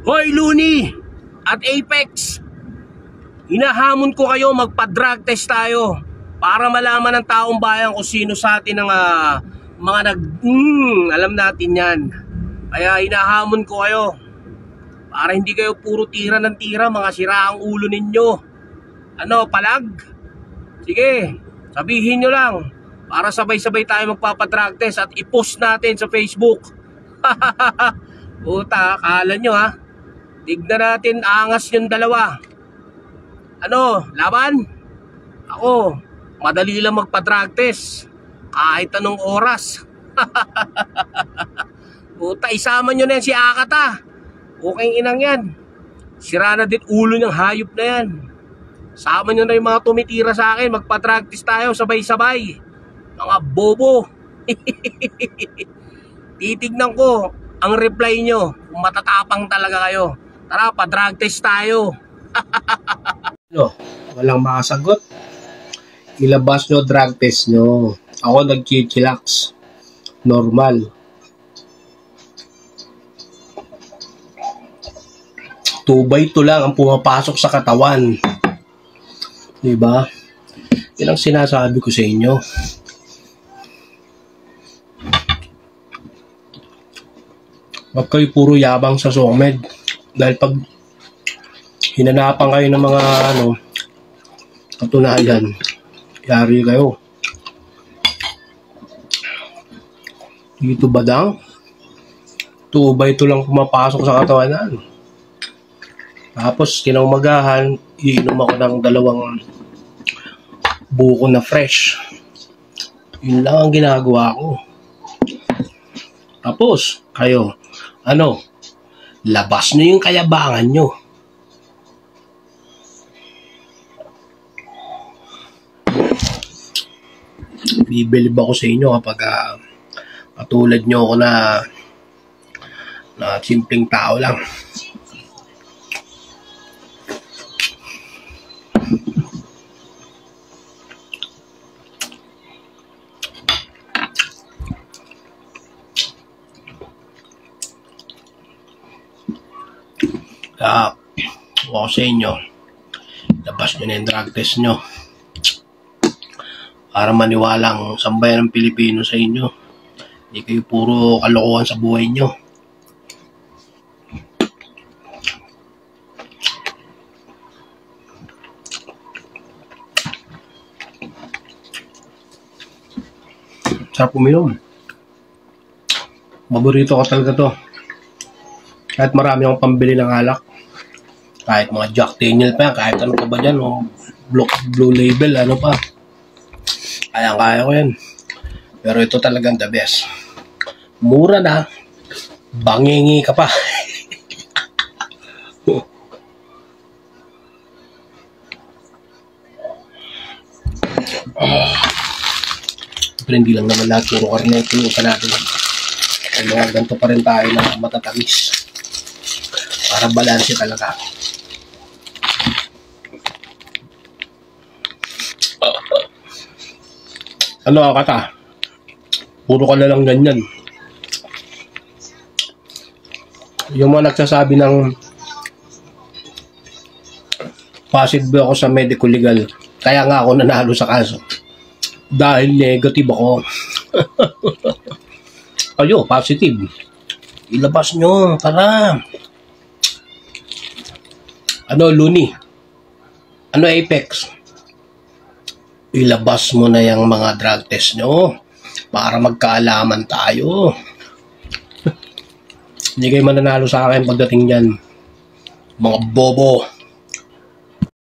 Hoy Looney at Apex, hinahamon ko kayo, magpa-drug test tayo para malaman ng taong bayan kung sino sa atin ang mga alam natin yan. Kaya hinahamon ko kayo para hindi kayo puro tira ng tira, mga siraang ulo ninyo. Ano, palag? Sige, sabihin nyo lang para sabay-sabay tayo magpapa-drug test at i-post natin sa Facebook. Puta, akala nyo ha? Tignan natin, angas yung dalawa. Ano, laban? Ako, madali lang magpa-drug test kahit anong oras. Puta, isama nyo na yan si Akata. Okay inang yan. Sira na din ulo niyang hayop na yan. Sama nyo na yung mga tumitira sa akin. Magpa-drug test tayo sabay-sabay. Mga bobo. Titignan ko ang reply nyo kung matatapang talaga kayo. Tara, pa-drug test tayo. No, walang makasagot. Ilabas nyo drug test nyo. Ako nag-chillax. Normal. 2x2 lang ang pumapasok sa katawan. Diba? Yan ang sinasabi ko sa inyo. Huwag kayo puro yabang sa SOCMED. Dahil pag hinanapan kayo ng mga katunayan, yari kayo. Dito badang 2x2 lang pumapasok sa katawan yan. Tapos kinaumagahan, iinom ako ng 2 buko na fresh. Yun lang ang ginagawa ko. Tapos kayo, labas nyo yung kayabangan nyo. Bibilib ako sa inyo kapag katulad nyo ako na simpleng tao lang. Ako sa inyo, labas nyo na yung drug test nyo para maniwalang sambayan ng Pilipino sa inyo. Hindi kayo puro kalokohan sa buhay nyo. Sarap uminom. Paborito ko talaga to. Kahit marami akong pambili ng alak. Kahit mga Jack Daniel pa yan, kahit ano pa ba dyan, blue label, ano pa. Kaya ko yan. Pero ito talagang the best. Mura na, bangingi ka pa. Pero hindi lang naman lahat puro karne, pinusa natin. Kaya ganito pa rin tayo na matatamis. Para balanse talaga. Ano Akata? Puro ka na lang ganyan. Yung mga nagsasabi ng positive ako sa medical legal, kaya nga ako nanalo sa kaso. Dahil negative ako. Ayo, positive. Ilabas nyo, tara. Ano, Looney? Ano, Apex? Ilabas mo na yung mga drug test nyo para magkaalaman tayo. Hindi kayo mananalo sa akin pagdating dyan. Mga bobo.